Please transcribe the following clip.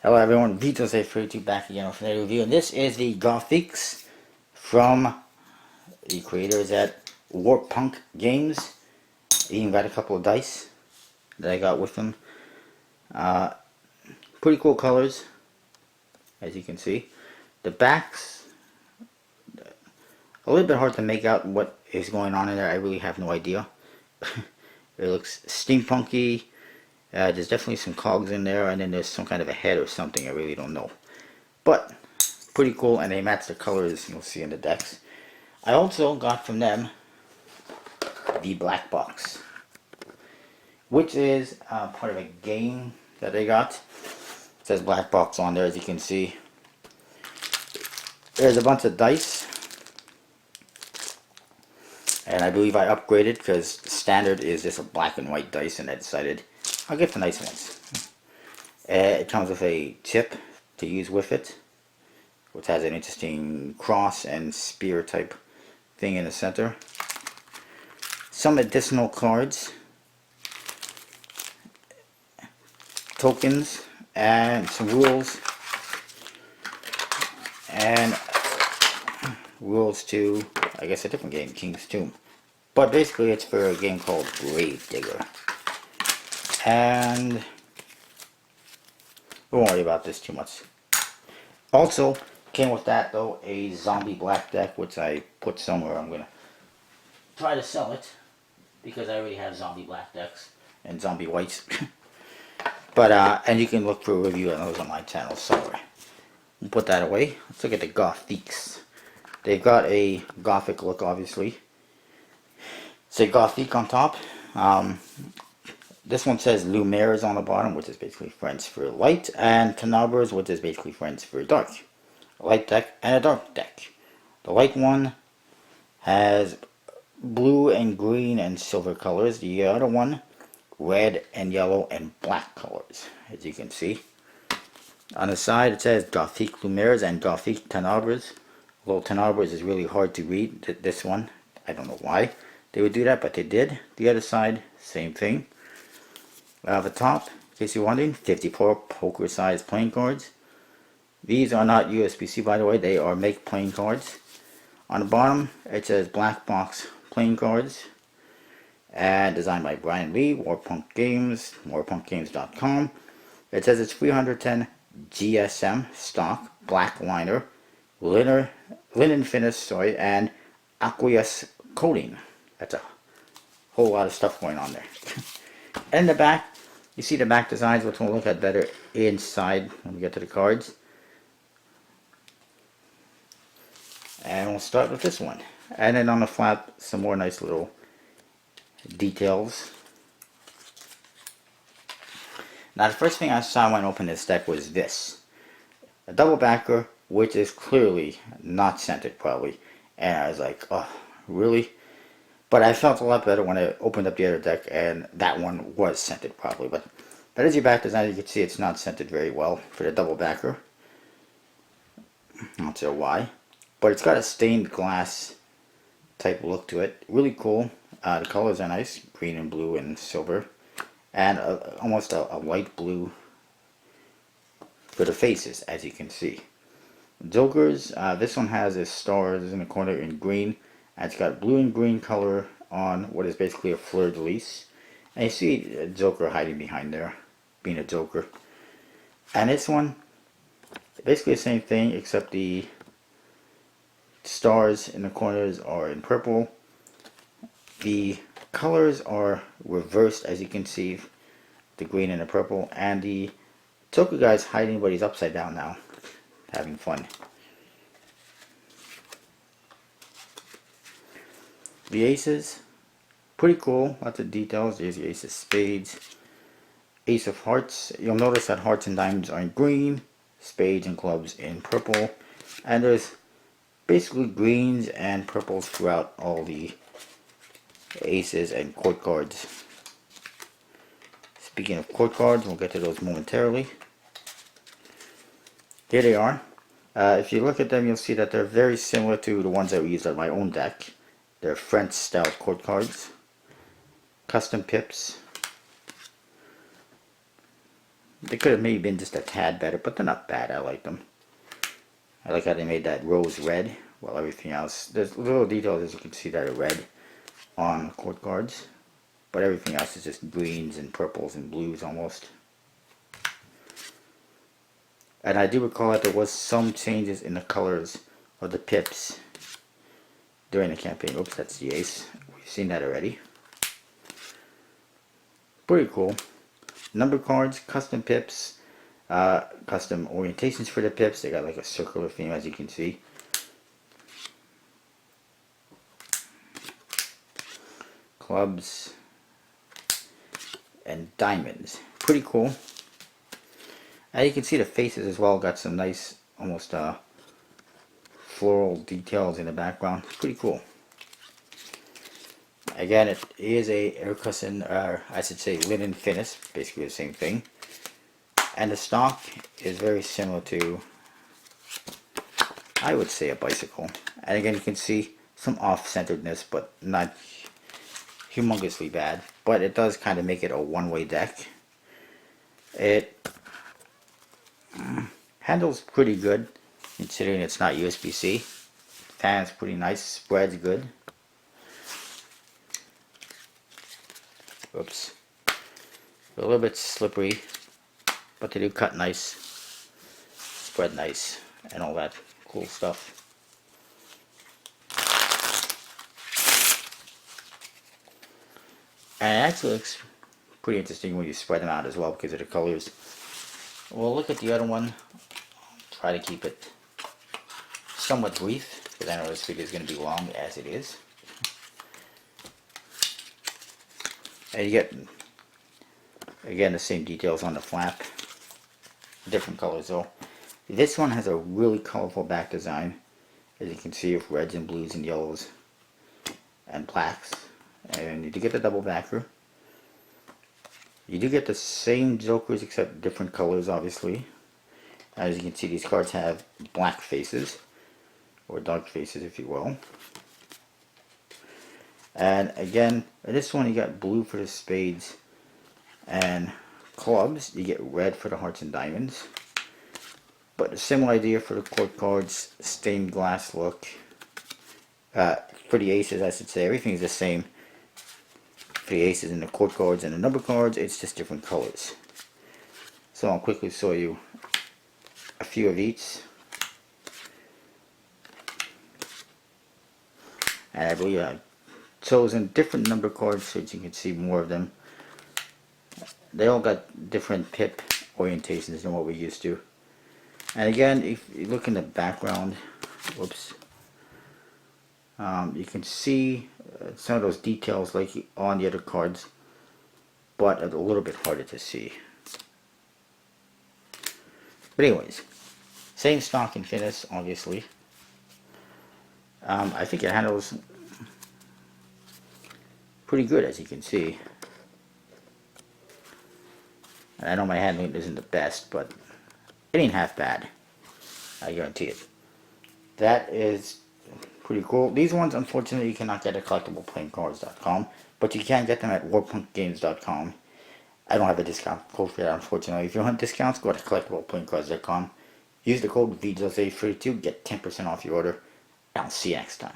Hello everyone, Vito say 32 back again with another review, and this is the Gothiques from the creators at Warpunk Games. I even got a couple of dice that I got with them. Pretty cool colors, as you can see. The backs, a little bit hard to make out what is going on in there. I really have no idea. It looks steampunky. There's definitely some cogs in there, and then there's some kind of a head or something. I really don't know. But pretty cool, and they match the colors you'll see in the decks. I also got from them the black box, which is part of a game that they got. It says black box on there, as you can see. There's a bunch of dice, and I believe I upgraded because standard is just a black and white dice, and I decided I'll get the nice ones. It comes with a tip to use with it, which has an interesting cross and spear type thing in the center. Some additional cards, tokens, and some rules, and rules to, I guess, a different game, King's Tomb. But basically it's for a game called Grave Digger. And don't worry about this too much. Also came with that though a zombie black deck, which I put somewhere. I'm gonna try to sell it because I already have zombie black decks and zombie whites. But and you can look for a review on those on my channel somewhere. We'll put that away. Let's look at the Gothiques. They've got a gothic look, obviously. Say Gothique on top. This one says Lumières on the bottom, which is basically French for light, and Ténèbres, which is basically French for dark. A light deck and a dark deck. The light one has blue and green and silver colors. The other one, red and yellow and black colors, as you can see. On the side it says Gothique Lumières and Gothique Ténèbres. Although Ténèbres is really hard to read, this one. I don't know why they would do that, but they did. The other side, same thing. The top, in case you're wondering, 54 poker-sized playing cards. These are not USB-C, by the way. They are make playing cards. On the bottom, it says Black Box Playing Cards. And designed by Brian Lee, Warpunk Games, warpunkgames.com. It says it's 310 GSM stock, black liner, linen finish, and aqueous coating. That's a whole lot of stuff going on there. In the back, you see the back designs, which we'll look at better inside when we get to the cards. And we'll start with this one. And then on the flap, some more nice little details. Now the first thing I saw when I opened this deck was this. A double backer, which is clearly not scented probably. And I was like, oh, really? But I felt a lot better when I opened up the other deck, and that one was scented probably. But that is your back design. You can see it's not scented very well for the double backer. Not sure why. But it's got a stained glass type look to it. Really cool. The colors are nice. Green and blue and silver. And almost a light blue for the faces, as you can see. Jokers, this one has his stars in the corner in green. And it's got blue and green color on what is basically a fleur-de-lis. And you see a Joker hiding behind there, being a Joker. And this one, basically the same thing, except the stars in the corners are in purple. The colors are reversed, as you can see, the green and the purple. And the Joker guy's hiding, but he's upside down now, having fun. The aces, pretty cool, lots of details. There's the ace of spades, ace of hearts. You'll notice that hearts and diamonds are in green, spades and clubs in purple, and there's basically greens and purples throughout all the aces and court cards. Speaking of court cards, we'll get to those momentarily. Here they are. If you look at them, you'll see that they're very similar to the ones that we used on my own deck. They're French style court cards, custom pips, They could have maybe been just a tad better, but they're not bad. I like them. I like how they made that rose red, while everything else, there's little details as you can see that are red on court cards, but everything else is just greens and purples and blues almost. And I do recall that there was some changes in the colors of the pips during the campaign. Oops, that's the ace. We've seen that already. Pretty cool. Number cards, custom pips, custom orientations for the pips. They got like a circular theme, as you can see. Clubs and diamonds. Pretty cool. And you can see the faces as well. Got some nice, almost floral details in the background. Pretty cool. Again, it is a air cushion, or I should say linen finish, basically the same thing. And the stock is very similar to, I would say, a bicycle. And again, you can see some off-centeredness, but not humongously bad. But it does kind of make it a one-way deck. It handles pretty good, considering it's not USB-C. Fan's pretty nice, spreads good. Oops. A little bit slippery, but they do cut nice, spread nice, and all that cool stuff. And it actually looks pretty interesting when you spread them out as well because of the colors. We'll look at the other one. Try to keep it somewhat brief, because I know this video is going to be long as it is. And you get, again, the same details on the flap. Different colors though. This one has a really colorful back design, as you can see, with reds and blues and yellows and blacks. And you do get the double backer. You do get the same jokers except different colors, obviously. As you can see, these cards have black faces, or dark faces if you will. And again, this one you got blue for the spades and clubs. You get red for the hearts and diamonds. But a similar idea for the court cards, stained glass look. For the aces, I should say, everything is the same. For the aces and the court cards and the number cards, it's just different colors. So I'll quickly show you a few of each. And I believe I've chosen different number cards so that you can see more of them. They all got different pip orientations than what we used to. And again, if you look in the background, whoops, you can see some of those details like on the other cards, but a little bit harder to see. But anyways, same stock and finish, obviously. I think it handles pretty good, as you can see. And I know my handling isn't the best, but it ain't half bad. I guarantee it. That is pretty cool. These ones, unfortunately, you cannot get at collectibleplayingcards.com, but you can get them at warpunkgames.com. I don't have a discount code for that, unfortunately. If you want discounts, go to collectibleplayingcards.com. Use the code VJose32, get 10% off your order. I'll see you next time.